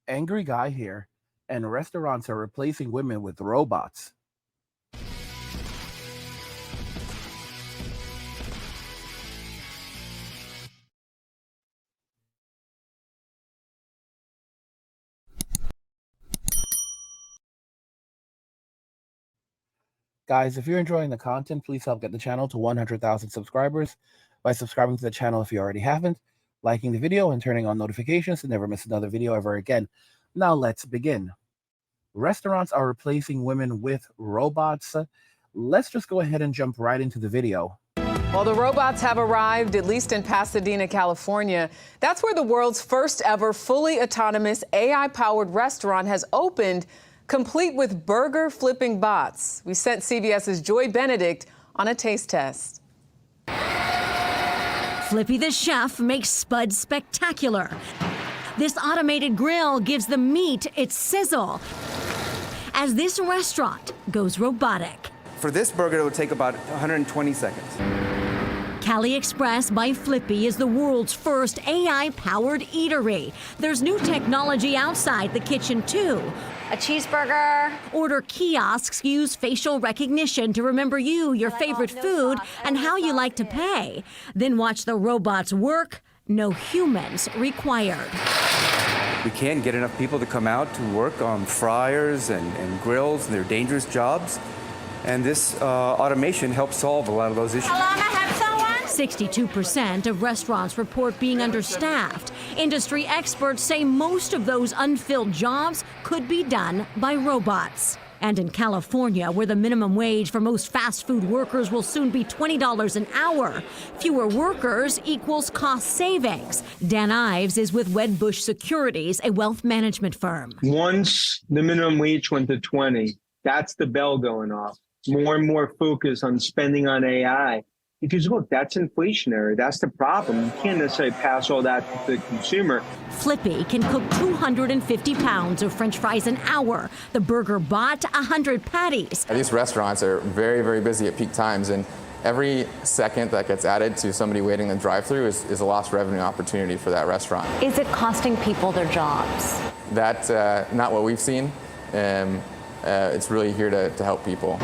Angry guy here, and restaurants are replacing women with robots. Guys, if you're enjoying the content, please help get the channel to 100,000 subscribers by subscribing to the channel if you already haven't, liking the video, and turning on notifications to never miss another video ever again. Now let's begin. Restaurants are replacing women with robots. Let's just go ahead and jump right into the video. Well, the robots have arrived, at least in Pasadena, California. That's where the world's first ever fully autonomous AI-powered restaurant has opened, complete with burger flipping bots. We sent CBS's Joy Benedict on a taste test. Flippy the chef makes Spud spectacular. This automated grill gives the meat its sizzle as this restaurant goes robotic. For this burger, it would take about 120 seconds. Cali Express by Flippy is the world's first AI-powered eatery. There's new technology outside the kitchen, too. A cheeseburger. Order kiosks use facial recognition to remember you, your favorite food, and how you like to pay. Then watch the robots work. No humans required. We can't get enough people to come out to work on fryers and grills, and they're dangerous jobs. And this automation helps solve a lot of those issues. 62% of restaurants report being understaffed. Industry experts say most of those unfilled jobs could be done by robots. And in California, where the minimum wage for most fast food workers will soon be $20 an hour, fewer workers equals cost savings. Dan Ives is with Wedbush Securities, a wealth management firm. Once the minimum wage went to 20, that's the bell going off. More and more focus on spending on AI. Because look, that's inflationary. That's the problem. You can't necessarily pass all that to the consumer. Flippy can cook 250 pounds of French fries an hour. The burger bot, 100 patties. These restaurants are very, very busy at peak times, and every second that gets added to somebody waiting in the drive-thru is a lost revenue opportunity for that restaurant. Is it costing people their jobs? That's not what we've seen. It's really here to help people.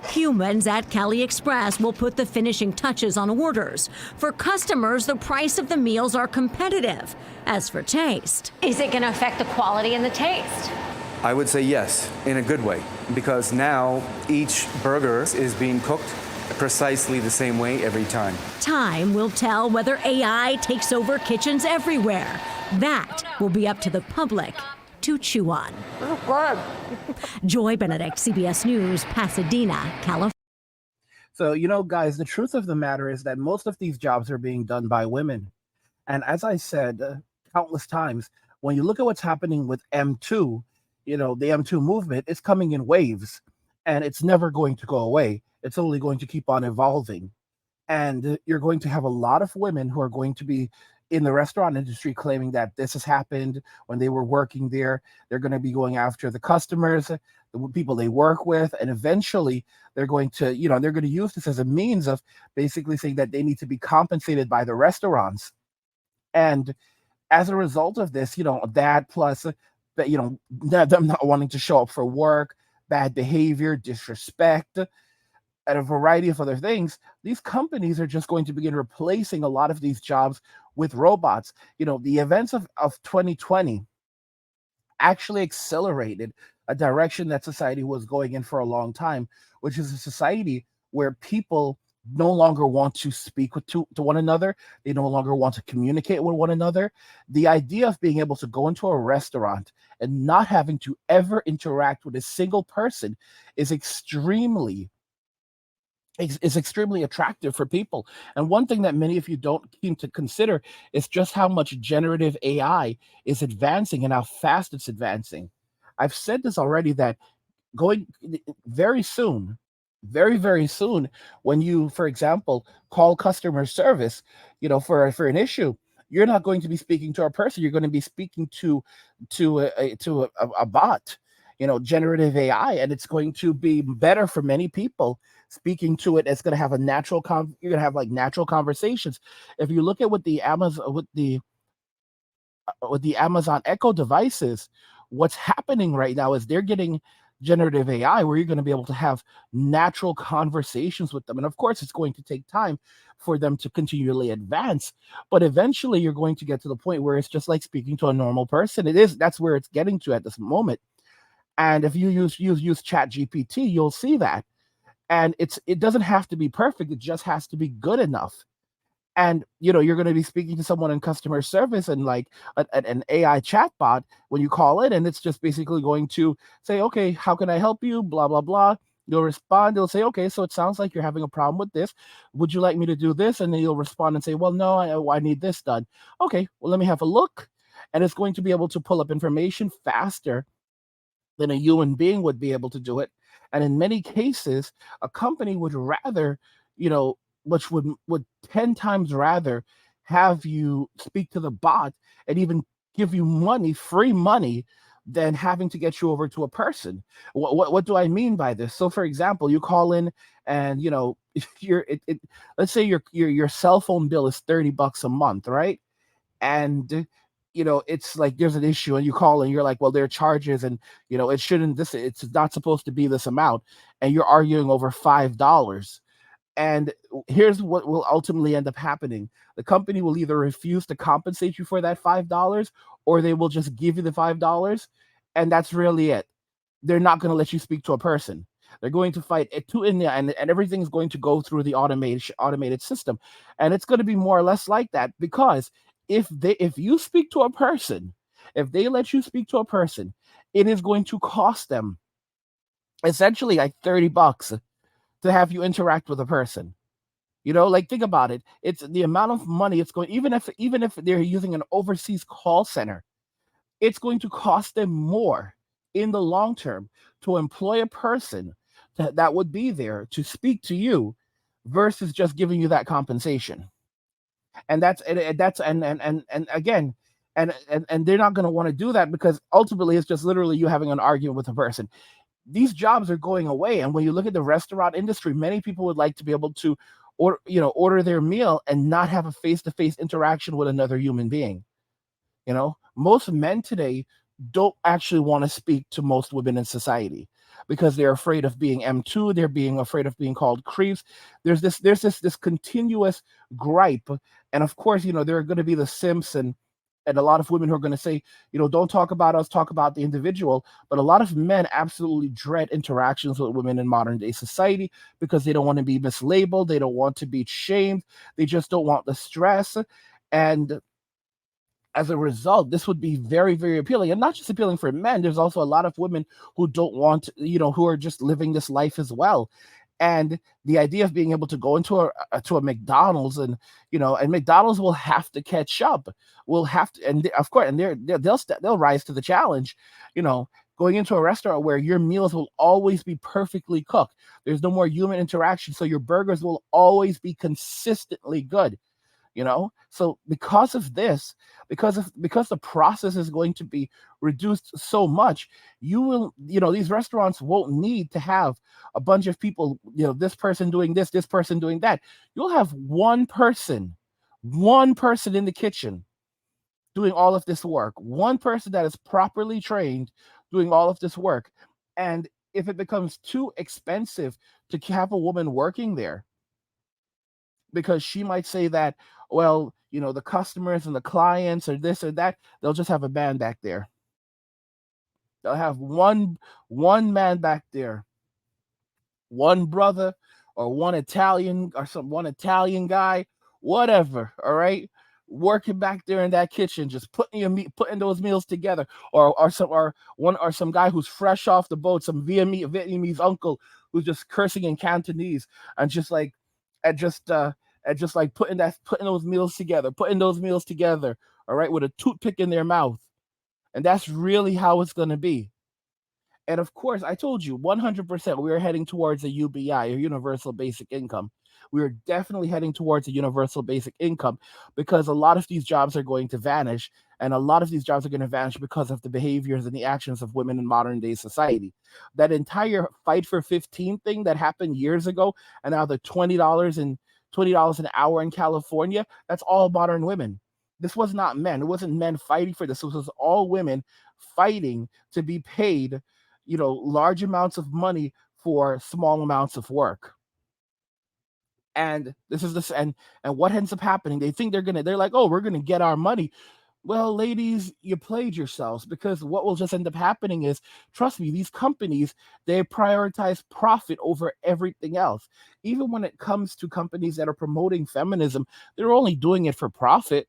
Humans at Cali Express will put the finishing touches on orders. For customers, the price of the meals are competitive. As for taste, Is it going to affect the quality and the taste? I would say yes, in a good way, because now each burger is being cooked precisely the same way every time. time will tell whether AI takes over kitchens everywhere. That will be up to the public to chew on. Joy Benedict, CBS News, Pasadena, California. So, guys, the truth of the matter is that most of these jobs are being done by women. And as I said countless times, when you look at what's happening with M2, the M2 movement is coming in waves, and it's never going to go away. It's only going to keep on evolving. And you're going to have a lot of women who are going to be in the restaurant industry claiming that this has happened when they were working there. They're going to be going after the customers, the people they work with, and eventually they're going to use this as a means of basically saying that they need to be compensated by the restaurants. And as a result of this, that plus them not wanting to show up for work, bad behavior, disrespect, and a variety of other things, these companies are just going to begin replacing a lot of these jobs with robots. The events of 2020 actually accelerated a direction that society was going in for a long time, which is a society where people no longer want to speak to one another. They no longer want to communicate with one another. The idea of being able to go into a restaurant and not having to ever interact with a single person is extremely attractive for people. And one thing that many of you don't seem to consider is just how much generative AI is advancing and how fast it's advancing. I've said this already, that going very soon, very, very soon, when you, for example, call customer service, for an issue, you're not going to be speaking to a person. You're going to be speaking to a bot, generative AI, and it's going to be better for many people. Speaking to it, it's going to have a natural you're going to have like natural conversations. If you look at what the Amazon Echo devices, what's happening right now is they're getting generative AI where you're going to be able to have natural conversations with them. And of course, it's going to take time for them to continually advance, but eventually you're going to get to the point where it's just like speaking to a normal person. That's where it's getting to at this moment. And if you use Chat GPT, you'll see that. And it doesn't have to be perfect, it just has to be good enough. And you're going to be speaking to someone in customer service and like an AI chatbot when you call it, and it's just basically going to say, okay, how can I help you, blah blah blah. You'll respond, they'll say, okay, so it sounds like you're having a problem with this, would you like me to do this? And then you'll respond and say, well, no, I need this done. Okay, well, let me have a look. And it's going to be able to pull up information faster than a human being would be able to do it. And in many cases, a company would rather, which would 10 times rather have you speak to the bot and even give you money, free money, than having to get you over to a person. What do I mean by this? So for example, you call in and let's say your cell phone bill is $30 a month, right? And it's like there's an issue and you call and you're like, well, there are charges and it's not supposed to be this amount, and you're arguing over $5. And here's what will ultimately end up happening: the company will either refuse to compensate you for that $5, or they will just give you the $5, and that's really it. They're not going to let you speak to a person. They're going to fight it too in there, and everything's going to go through the automated system, and it's going to be more or less like that. Because if you speak to a person, if they let you speak to a person, it is going to cost them essentially like $30 to have you interact with a person. Like, think about it. It's the amount of money it's going, even if they're using an overseas call center, it's going to cost them more in the long term to employ a person that would be there to speak to you versus just giving you that compensation. And that's and again, and they're not going to want to do that, because ultimately it's just literally you having an argument with a person. These jobs are going away, and when you look at the restaurant industry, many people would like to be able to order their meal and not have a face-to-face interaction with another human being. Most men today don't actually want to speak to most women in society because they're afraid of being M2, they're being afraid of being called creeps. There's this continuous gripe. And of course, there are going to be the simps and a lot of women who are going to say, don't talk about us, talk about the individual. But a lot of men absolutely dread interactions with women in modern day society because they don't want to be mislabeled. They don't want to be shamed. They just don't want the stress. And as a result, this would be very, very appealing, and not just appealing for men. There's also a lot of women who don't want, who are just living this life as well. And the idea of being able to go into a McDonald's and McDonald's will have to catch up. Will have to, and of course, and they'll rise to the challenge. Going into a restaurant where your meals will always be perfectly cooked. There's no more human interaction, so your burgers will always be consistently good. So because of this, because the process is going to be reduced so much, these restaurants won't need to have a bunch of people, this person doing this person doing that. You'll have one person in the kitchen doing all of this work, one person that is properly trained doing all of this work. And if it becomes too expensive to have a woman working there, because she might say that, well, the customers and the clients or this or that, they'll just have a man back there. They'll have one man back there, one brother or one Italian or one Italian guy, whatever. All right, working back there in that kitchen, just putting those meals together, or some guy who's fresh off the boat, some Vietnamese uncle who's just cursing in Cantonese and just like putting those meals together, all right, with a toothpick in their mouth. And that's really how it's going to be. And of course, I told you 100% we are heading towards a UBI, or universal basic income. We are definitely heading towards a universal basic income, because a lot of these jobs are going to vanish, and a lot of these jobs are going to vanish because of the behaviors and the actions of women in modern day society. That entire fight for 15 thing that happened years ago, and now the $20 an hour in California, that's all modern women. This was not men. It wasn't men fighting for this. This was all women fighting to be paid, large amounts of money for small amounts of work. And this is this, and what ends up happening? They're like, oh, we're gonna get our money. Well, ladies, you played yourselves, because what will just end up happening is, trust me, these companies, they prioritize profit over everything else. Even when it comes to companies that are promoting feminism, they're only doing it for profit.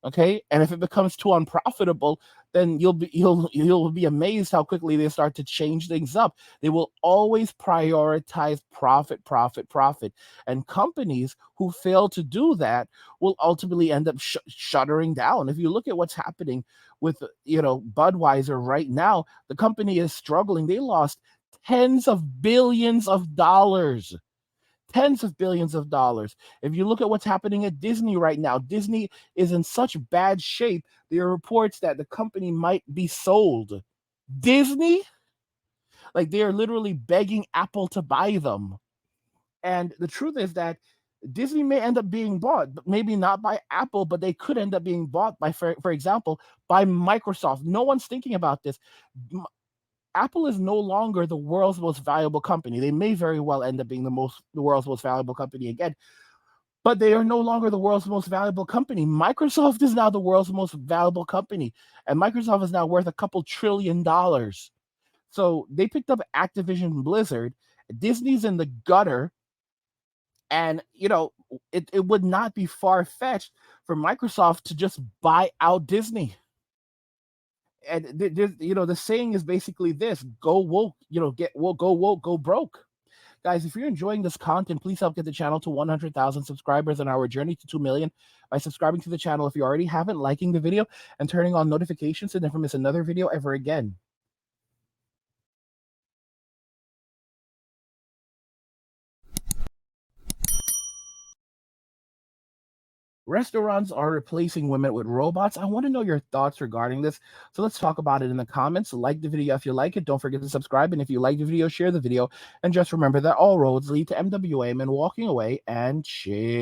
Okay, and if it becomes too unprofitable, then you'll be amazed how quickly they start to change things up. They will always prioritize profit, profit, profit, and companies who fail to do that will ultimately end up shuttering down. If you look at what's happening with Budweiser right now, the company is struggling. They lost tens of billions of dollars. Tens of billions of dollars. If you look at what's happening at Disney right now, Disney is in such bad shape. There are reports that the company might be sold. Disney? Like, they are literally begging Apple to buy them. And the truth is that Disney may end up being bought, but maybe not by Apple, but they could end up being bought by, for example, by Microsoft. No one's thinking about this. Apple is no longer the world's most valuable company. They may very well end up being the world's most valuable company again, but they are no longer the world's most valuable company. Microsoft is now the world's most valuable company, and Microsoft is now worth a couple $1 trillion. So they picked up Activision Blizzard. Disney's in the gutter, and it would not be far-fetched for Microsoft to just buy out Disney. And the saying is basically this: go woke, get woke, go woke, go broke. Guys, if you're enjoying this content, please help get the channel to 100,000 subscribers on our journey to 2 million by subscribing to the channel if you already haven't, liking the video, and turning on notifications to never miss another video ever again. Restaurants are replacing women with robots. I want to know your thoughts regarding this. So let's talk about it in the comments. Like the video if you like it. Don't forget to subscribe. And if you like the video, share the video. And just remember that all roads lead to MWA, and walking away and chill.